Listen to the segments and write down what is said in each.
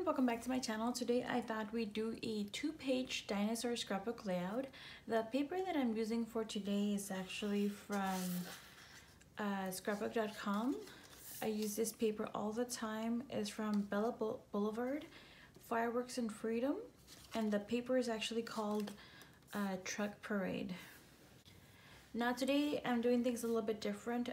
welcome back to my channel. Today I thought we'd do a two-page dinosaur scrapbook layout. The paper that I'm using for today is actually from scrapbook.com. I use this paper all the time. It's from Bella Boulevard, Fireworks and Freedom, and the paper is actually called Truck Parade. Now today I'm doing things a little bit different.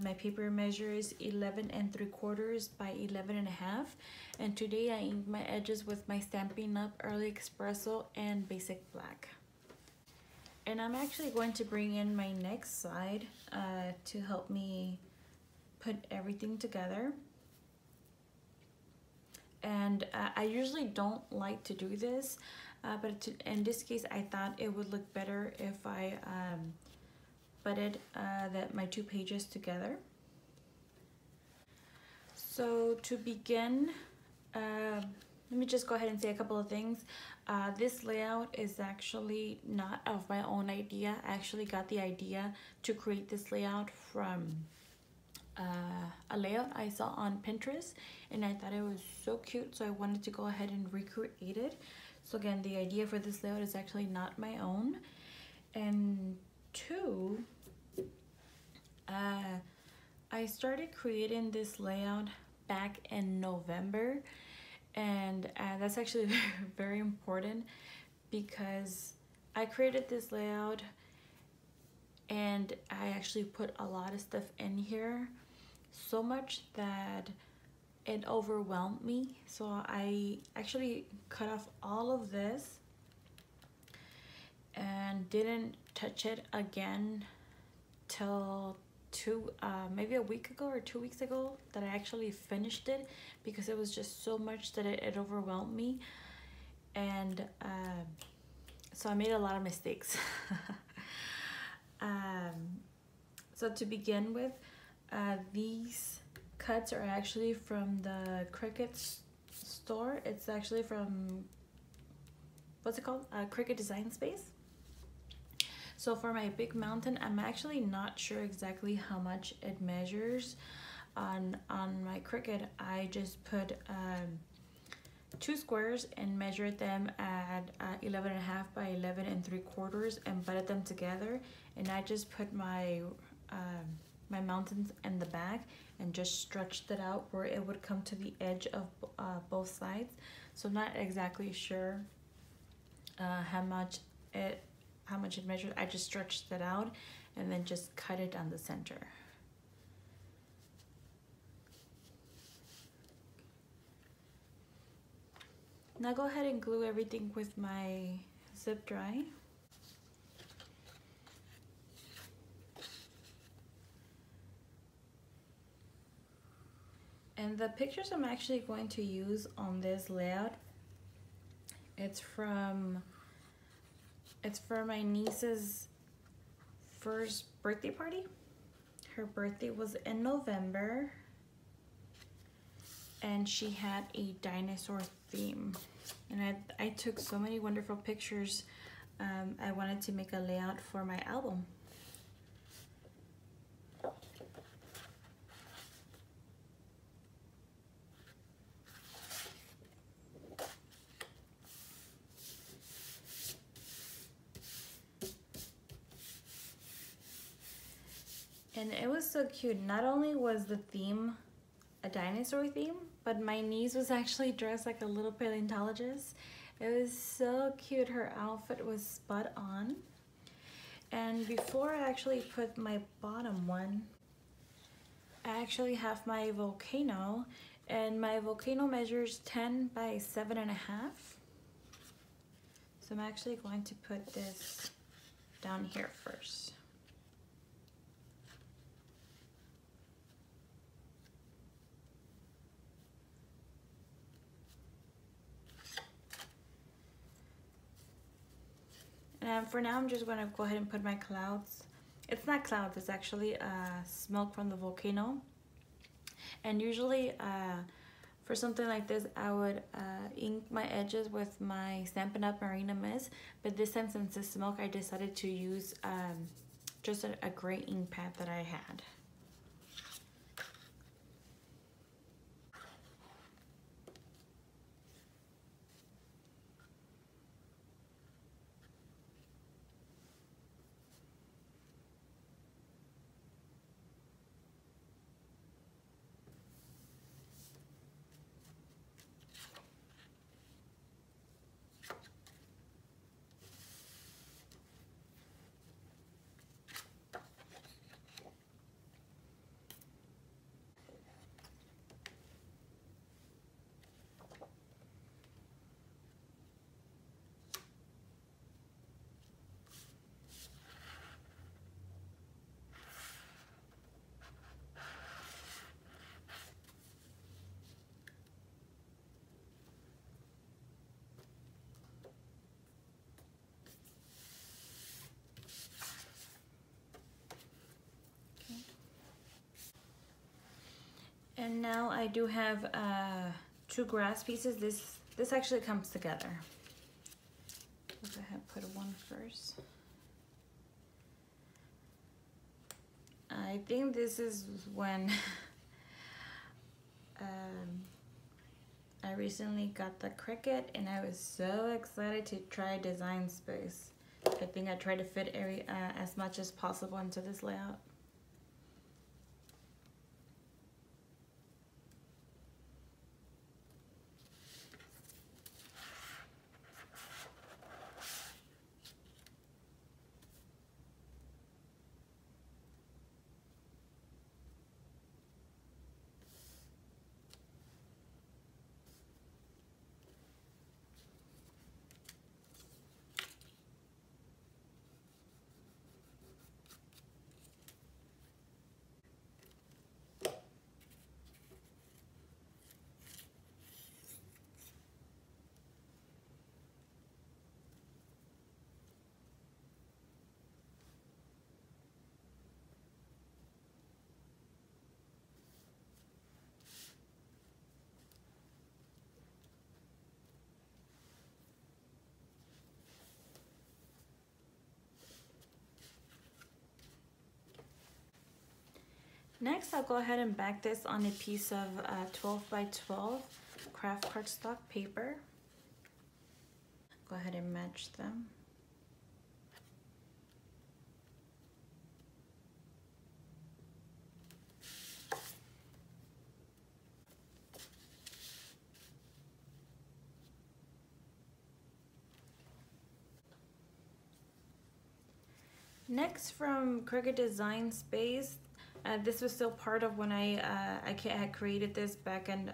My paper measures 11 3/4 by 11 1/2, and today I inked my edges with my Stampin' Up! Early Espresso and Basic Black. And I'm actually going to bring in my next slide to help me put everything together. And I usually don't like to do this, but in this case I thought it would look better if I butted my two pages together. So to begin, let me just go ahead and say a couple of things. This layout is actually not of my own idea. I actually got the idea to create this layout from a layout I saw on Pinterest, and I thought it was so cute, so I wanted to go ahead and recreate it. So again, the idea for this layout is actually not my own. And two, I started creating this layout back in November, and that's actually very important because I created this layout and I actually put a lot of stuff in here, so much that it overwhelmed me. So I actually cut off all of this and didn't touch it again till maybe a week ago or 2 weeks ago that I actually finished it, because it was just so much that it overwhelmed me. And so I made a lot of mistakes. So to begin with, these cuts are actually from the Cricut store. It's actually from, what's it called? Cricut Design Space. So for my big mountain, I'm actually not sure exactly how much it measures. On my Cricut, I just put 2 squares and measured them at 11 1/2 by 11 3/4 and butted them together. And I just put my my mountains in the back and just stretched it out where it would come to the edge of both sides. So I'm not exactly sure how much it measured. I just stretched it out and then just cut it down the center. Now go ahead and glue everything with my zip dry. And the pictures I'm actually going to use on this layout, it's for my niece's first birthday party. Her birthday was in November, and she had a dinosaur theme. And I took so many wonderful pictures. I wanted to make a layout for my album. And it was so cute. Not only was the theme a dinosaur theme, but my niece was actually dressed like a little paleontologist. It was so cute. Her outfit was spot on. And before I actually put my bottom one, I actually have my volcano, and my volcano measures 10 by 7 1/2. So I'm actually going to put this down here first. And for now, I'm just going to go ahead and put my clouds. It's not clouds, it's actually smoke from the volcano. And usually for something like this, I would ink my edges with my Stampin' Up! Marina Mist. But this time, since it's smoke, I decided to use just a gray ink pad that I had. And now I do have 2 grass pieces. This actually comes together. I'll go ahead and put one first. I think this is when I recently got the Cricut and I was so excited to try design space. I think I tried to fit as much as possible into this layout. Next, I'll go ahead and back this on a piece of 12 by 12 craft cardstock paper. Go ahead and match them. Next, from Cricut Design Space, this was still part of when I had created this back in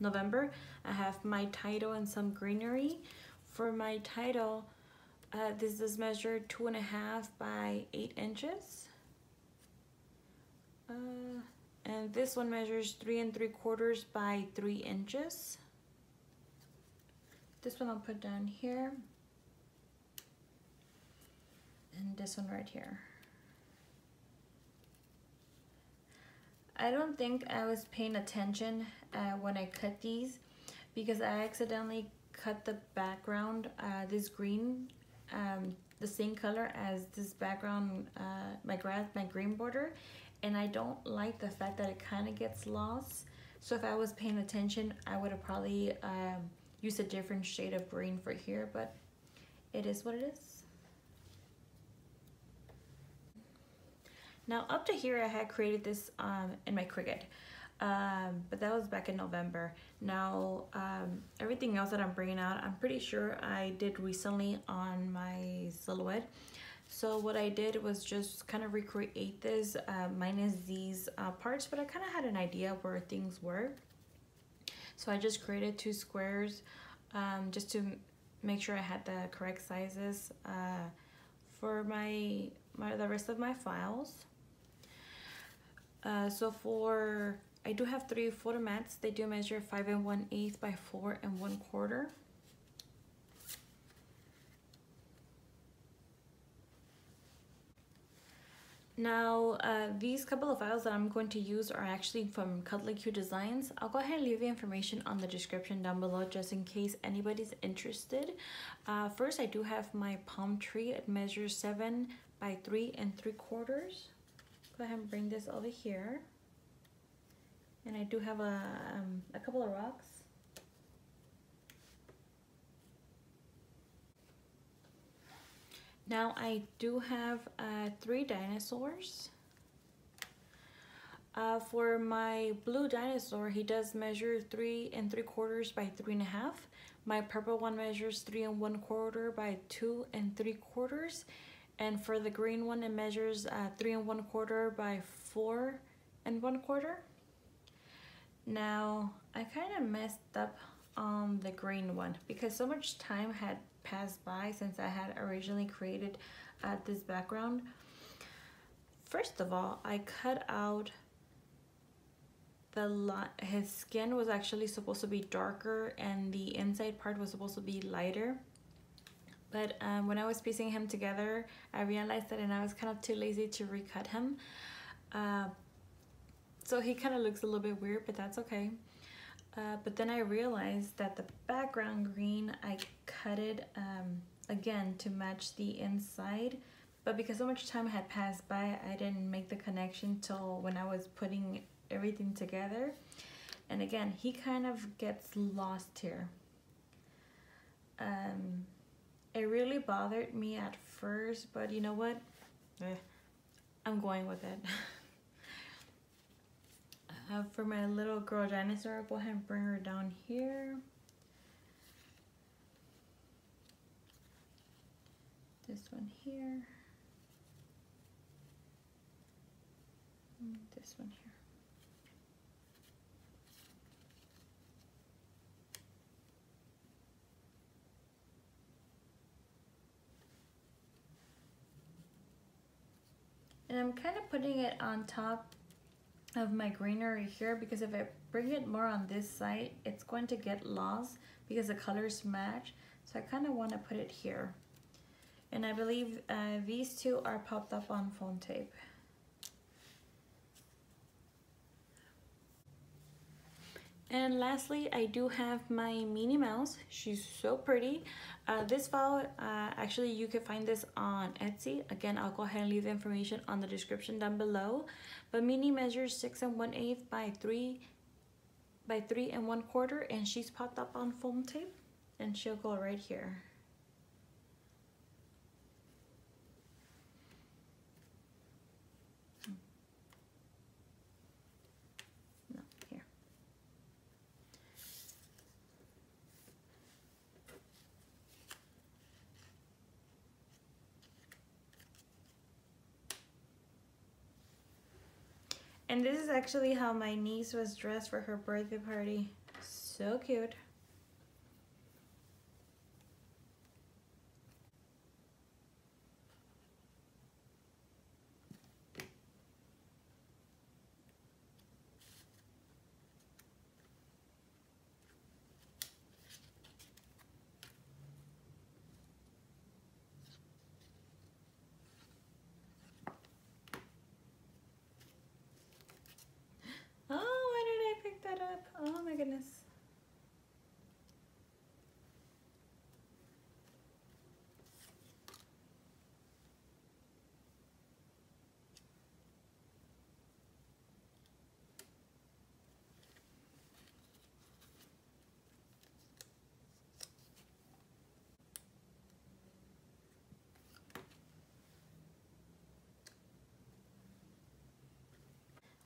November. I have my title and some greenery. For my title, this is measured 2.5 by 8 inches. And this one measures 3 3/4 by 3 inches. This one I'll put down here. And this one right here. I don't think I was paying attention when I cut these because I accidentally cut the background, this green, the same color as this background, my green border, and I don't like the fact that it kind of gets lost. So if I was paying attention, I would have probably used a different shade of green for here, but it is what it is. Now up to here I had created this in my Cricut, but that was back in November. Now everything else that I'm bringing out, I'm pretty sure I did recently on my silhouette. So what I did was just kind of recreate this minus these parts, but I kind of had an idea where things were. So I just created 2 squares just to make sure I had the correct sizes for the rest of my files. I do have 3 photo mats. They do measure 5 1/8 by 4 1/4. Now, these couple of files that I'm going to use are actually from Cuddle Designs. I'll go ahead and leave the information on the description down below just in case anybody's interested. First, I do have my palm tree. It measures 7 by 3 3/4. Go ahead and bring this over here. And I do have a couple of rocks. Now I do have 3 dinosaurs. For my blue dinosaur, he does measure 3 3/4 by 3 1/2. My purple one measures 3 1/4 by 2 3/4. And for the green one, it measures 3 1/4 by 4 1/4. Now, I kind of messed up on the green one because so much time had passed by since I had originally created this background. First of all, I cut out his skin was actually supposed to be darker and the inside part was supposed to be lighter. But when I was piecing him together, I realized that and I was kind of too lazy to recut him. So he kind of looks a little bit weird, but that's okay. But then I realized that the background green, I cut it again to match the inside. But because so much time had passed by, I didn't make the connection till when I was putting everything together. And again, he kind of gets lost here. It really bothered me at first, but you know what? I'm going with it. For my little girl dinosaur, I'll go ahead and bring her down here. This one here. This one here. And I'm kind of putting it on top of my greenery here, because if I bring it more on this side, it's going to get lost because the colors match. So I kind of want to put it here. And I believe these two are popped up on foam tape. And lastly, I do have my Minnie Mouse. She's so pretty. This file, actually you can find this on Etsy. Again, I'll go ahead and leave the information on the description down below. But Minnie measures 6 1/8 by 3 1/4, and she's popped up on foam tape, and she'll go right here. No, here. And this is actually how my niece was dressed for her birthday party. So cute. Oh, why did I pick that up? Oh my goodness.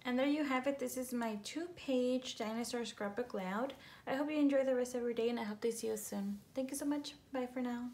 And there you have it. This is my 2-page dinosaur scrapbook layout. I hope you enjoy the rest of your day, and I hope to see you soon. Thank you so much. Bye for now.